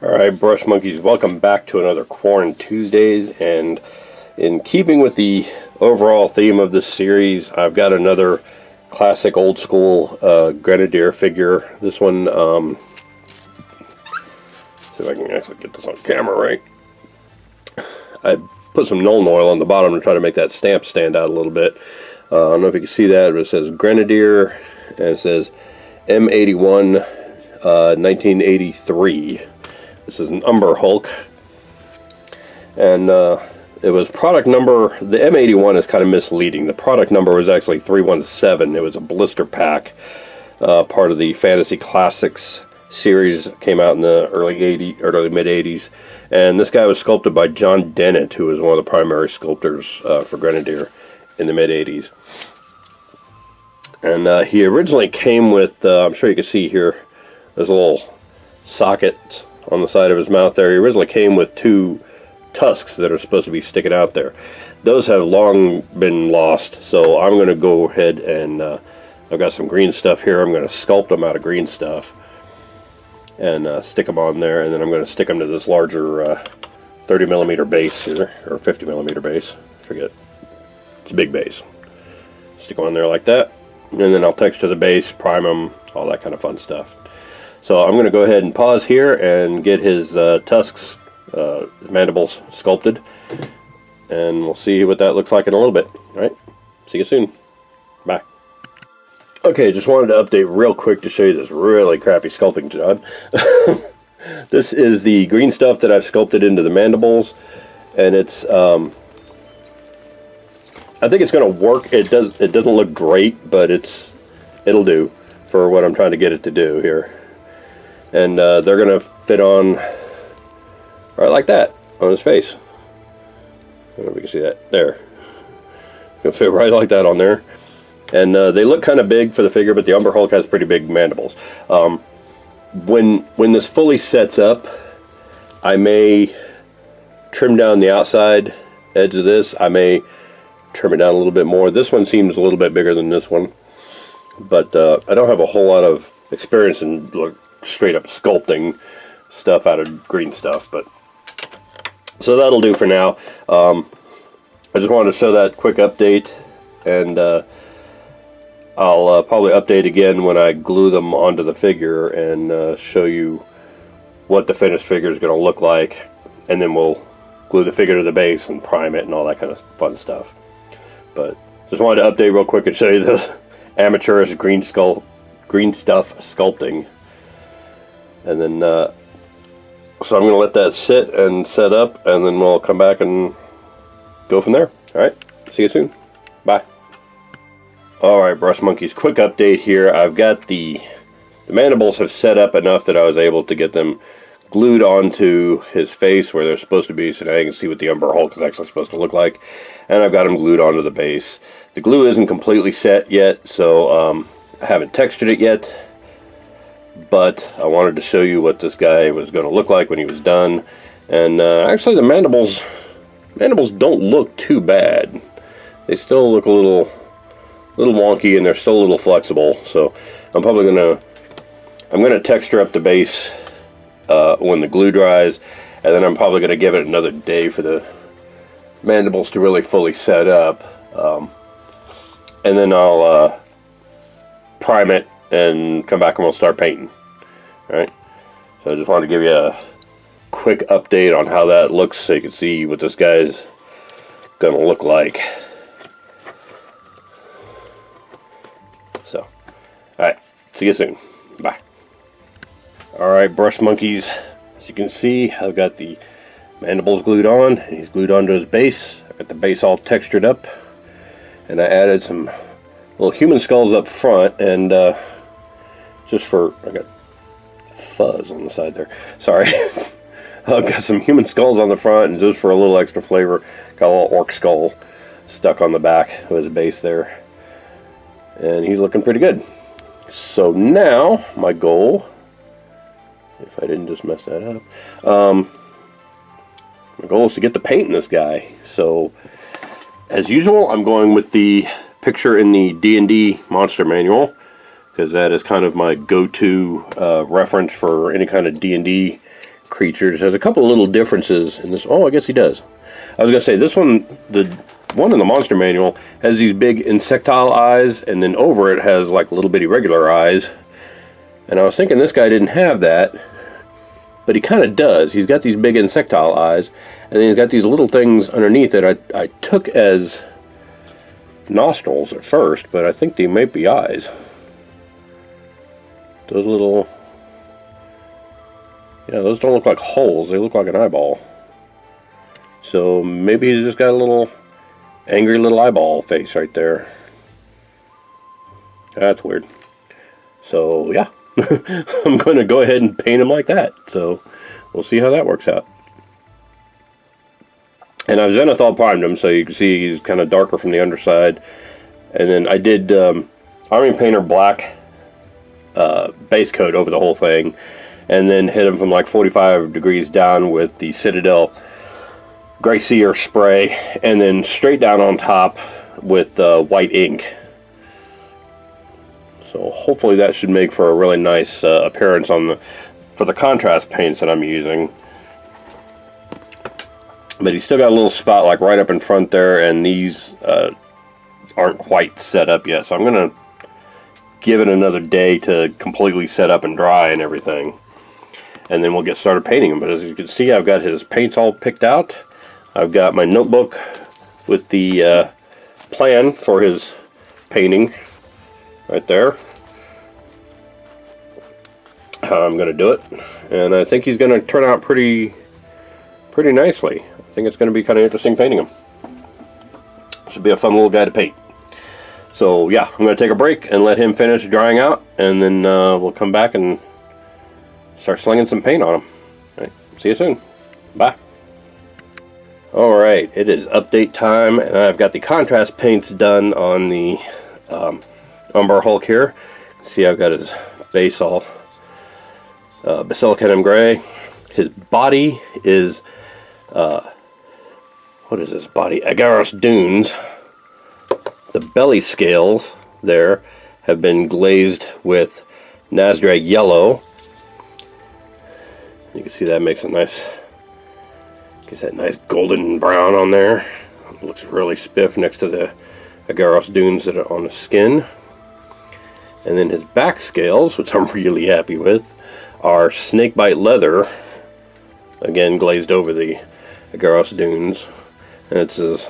Alright, Brush Monkeys, welcome back to another Quaran-Tuesdays, and in keeping with the overall theme of this series, I've got another classic old school Grenadier figure. This one, see if I can actually get this on camera right. I put some Nuln oil on the bottom to try to make that stamp stand out a little bit. I don't know if you can see that, but it says Grenadier, and it says M81 1983. This is an Umber Hulk, and it was product number, the M81 is kind of misleading. The product number was actually 317. It was a blister pack, part of the Fantasy Classics series, came out in the early mid 80s, and this guy was sculpted by John Dennett, who was one of the primary sculptors for Grenadier in the mid 80s. And he originally came with, I'm sure you can see here, there's a little socket on the side of his mouth there. He originally came with two tusks that are supposed to be sticking out there. Those have long been lost, so I'm going to go ahead and I've got some green stuff here. I'm going to sculpt them out of green stuff and stick them on there, and then I'm going to stick them to this larger 30 millimeter base here, or 50 millimeter base, I forget. It's a big base. Stick them on there like that, and then I'll texture the base, prime them, all that kind of fun stuff. So I'm going to go ahead and pause here and get his tusks, his mandibles sculpted, and we'll see what that looks like in a little bit. Alright, see you soon. Bye. Okay, just wanted to update real quick to show you this really crappy sculpting job. This is the green stuff that I've sculpted into the mandibles, and it's, I think it's going to work. It doesn't look great, but it'll do for what I'm trying to get it to do here. And they're going to fit on right like that on his face. I don't know if you can see that. There. It's going to fit right like that on there. And they look kind of big for the figure, but the Umber Hulk has pretty big mandibles. When this fully sets up, I may trim down the outside edge of this. I may trim it down a little bit more. This one seems a little bit bigger than this one. But I don't have a whole lot of experience in straight up sculpting stuff out of green stuff, but so that'll do for now. I just wanted to show that quick update, and I'll probably update again when I glue them onto the figure and show you what the finished figure is going to look like, and then we'll glue the figure to the base and prime it and all that kind of fun stuff. But just wanted to update real quick and show you the amateurish green stuff sculpting. And then, so I'm going to let that sit and set up, and then we'll come back and go from there. Alright, see you soon. Bye. Alright, Brush Monkeys, quick update here. I've got the mandibles have set up enough that I was able to get them glued onto his face where they're supposed to be, so now you can see what the Umber Hulk is actually supposed to look like. And I've got them glued onto the base. The glue isn't completely set yet, so I haven't textured it yet. But I wanted to show you what this guy was going to look like when he was done. And actually the mandibles don't look too bad. They still look a little wonky, and they're still a little flexible. So I'm gonna texture up the base when the glue dries, and then I'm probably gonna give it another day for the mandibles to really fully set up. And then I'll prime it and come back and we'll start painting. Alright, so I just wanted to give you a quick update on how that looks so you can see what this guy's gonna look like. So, alright, see you soon. Bye. Alright, Brush Monkeys, as you can see, I've got the mandibles glued on, and he's glued onto his base. I've got the base all textured up, and I added some little human skulls up front, and just for, I got fuzz on the side there, sorry. I've got some human skulls on the front, and just for a little extra flavor, got a little orc skull stuck on the back of his base there, and he's looking pretty good. So now my goal, if I didn't just mess that up, my goal is to get to painting this guy. So as usual, I'm going with the picture in the D&D monster manual, because that is kind of my go-to reference for any kind of D&D creatures. There's a couple of little differences in this. Oh, I guess he does. I was gonna say this one, the one in the monster manual has these big insectile eyes, and then over it has like little bitty regular eyes. And I was thinking this guy didn't have that, but he kind of does. He's got these big insectile eyes, and then he's got these little things underneath that I took as nostrils at first, but I think they might be eyes. Those little, yeah, those don't look like holes. They look like an eyeball. So maybe he's just got a little angry little eyeball face right there. That's weird. So yeah, I'm going to go ahead and paint him like that. So we'll see how that works out. And I've zenithal primed him, so you can see he's kind of darker from the underside. And then I did Army Painter black base coat over the whole thing, and then hit him from like 45 degrees down with the Citadel Gray Seer spray, and then straight down on top with white ink. So hopefully that should make for a really nice appearance on for the contrast paints that I'm using. But he's still got a little spot like right up in front there, and these aren't quite set up yet. So I'm gonna give it another day to completely set up and dry and everything, and then we'll get started painting him. But as you can see, I've got his paints all picked out. I've got my notebook with the plan for his painting right there. How I'm going to do it, and I think he's going to turn out pretty nicely. I think it's going to be kind of interesting painting him. Should be a fun little guy to paint. So yeah, I'm going to take a break and let him finish drying out, and then we'll come back and start slinging some paint on him. All right, see you soon. Bye. Alright, it is update time, and I've got the contrast paints done on the Umber Hulk here. See, I've got his base all Basilicanum Gray. His body is, what is this body? Agaros Dunes. The belly scales there have been glazed with Nazdrag Yellow. You can see that makes a nice, gets that nice golden brown on there. It looks really spiff next to the Agaros Dunes that are on the skin. And then his back scales, which I'm really happy with, are snakebite leather, again glazed over the Agaros Dunes. And it's his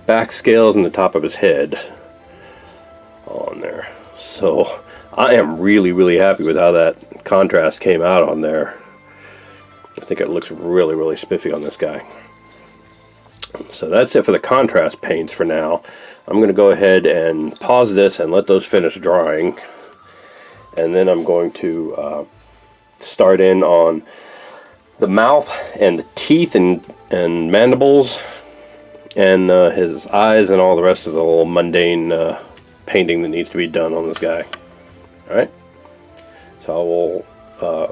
back scales and the top of his head on there. So I am really happy with how that contrast came out on there. I think it looks really spiffy on this guy. So that's it for the contrast paints for now. I'm going to go ahead and pause this and let those finish drying, and then I'm going to start in on the mouth and the teeth and mandibles, and his eyes, and all the rest is a little mundane painting that needs to be done on this guy. Alright, so I will,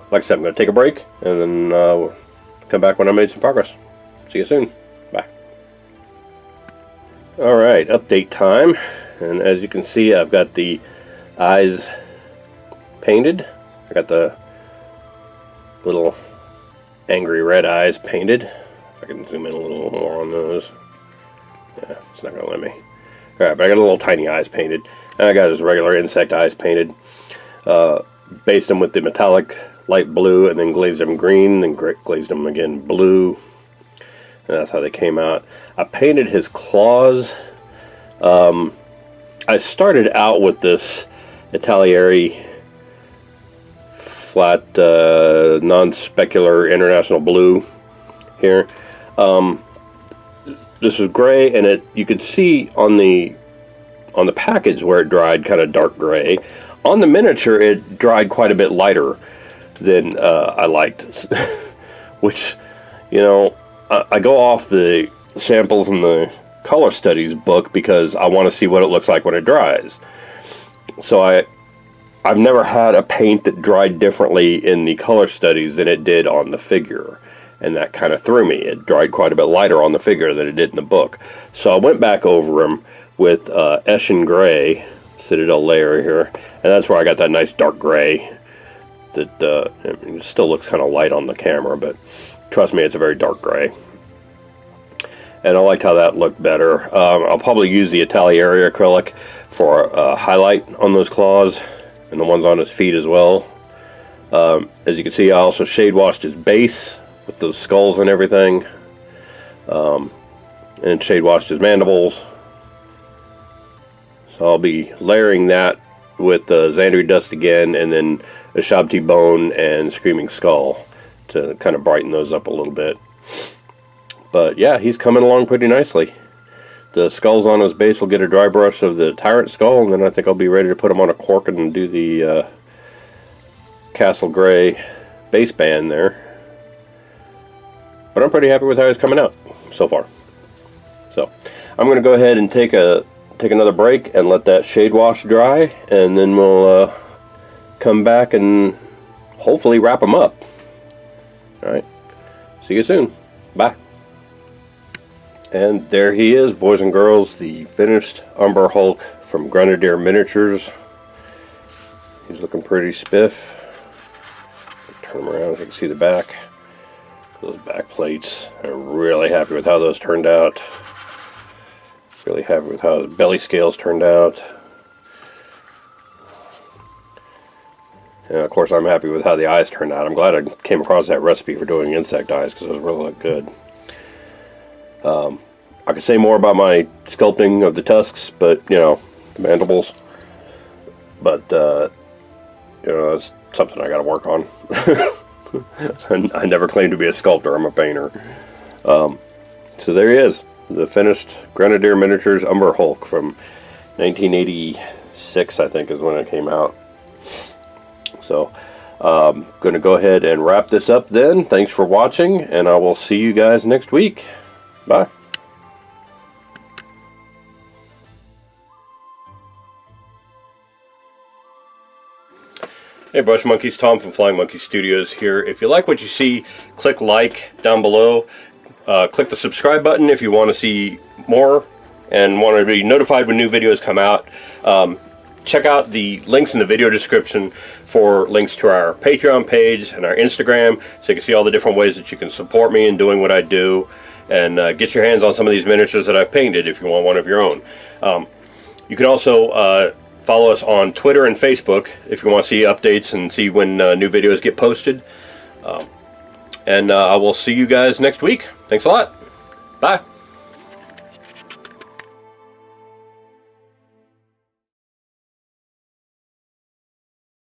like I said, I'm going to take a break, and then we'll come back when I made some progress. See you soon. Bye. Alright, update time, and as you can see, I've got the eyes painted. I got the little angry red eyes painted. I can zoom in a little more on those. Yeah, it's not going to let me. Alright, but I got a little tiny eyes painted. And I got his regular insect eyes painted. Based them with the metallic light blue, and then glazed them green, then glazed them again blue. And that's how they came out. I painted his claws. I started out with this Italieri flat non-specular international blue here. This was gray, and you could see on the package where it dried kind of dark gray. On the miniature, it dried quite a bit lighter than I liked, which, you know, I go off the samples in the color studies book because I want to see what it looks like when it dries. So I've never had a paint that dried differently in the color studies than it did on the figure, and that kind of threw me. It dried quite a bit lighter on the figure than it did in the book. So I went back over them with Eshin Gray Citadel layer here, and that's where I got that nice dark gray that I mean, it still looks kind of light on the camera, but trust me, it's a very dark gray. And I liked how that looked better. I'll probably use the Italieri acrylic for a highlight on those claws and the ones on his feet as well. As you can see, I also shade washed his base with those skulls and everything, and shade washed his mandibles. So I'll be layering that with Xandri Dust again, and then a Shabti Bone and Screaming Skull to kind of brighten those up a little bit. But yeah, he's coming along pretty nicely. The skulls on his base will get a dry brush of the Tyrant Skull, and then I think I'll be ready to put him on a cork and do the Castle Gray base band there. But I'm pretty happy with how he's coming out so far. So I'm going to go ahead and take another break and let that shade wash dry, and then we'll come back and hopefully wrap him up. Alright, see you soon. Bye. And there he is, boys and girls, the finished Umber Hulk from Grenadier Miniatures. He's looking pretty spiff. Turn him around so you can see the back. Those back plates. I'm really happy with how those turned out. Really happy with how his belly scales turned out. And of course I'm happy with how the eyes turned out. I'm glad I came across that recipe for doing insect eyes, because those really look good. I could say more about my sculpting of the tusks, but you know, the mandibles. But you know, that's something I got to work on. And I never claimed to be a sculptor. I'm a painter. So there he is, the finished Grenadier Miniatures Umber Hulk from 1986, I think, is when it came out. So I'm going to go ahead and wrap this up then. Thanks for watching, and I will see you guys next week. Bye. Hey Brush Monkeys, Tom from Flying Monkey Studios here. If you like what you see, click like down below. Click the subscribe button if you want to see more and want to be notified when new videos come out. Check out the links in the video description for links to our Patreon page and our Instagram, so you can see all the different ways that you can support me in doing what I do, and get your hands on some of these miniatures that I've painted if you want one of your own. You can also follow us on Twitter and Facebook if you want to see updates and see when new videos get posted. And I will see you guys next week. Thanks a lot. Bye.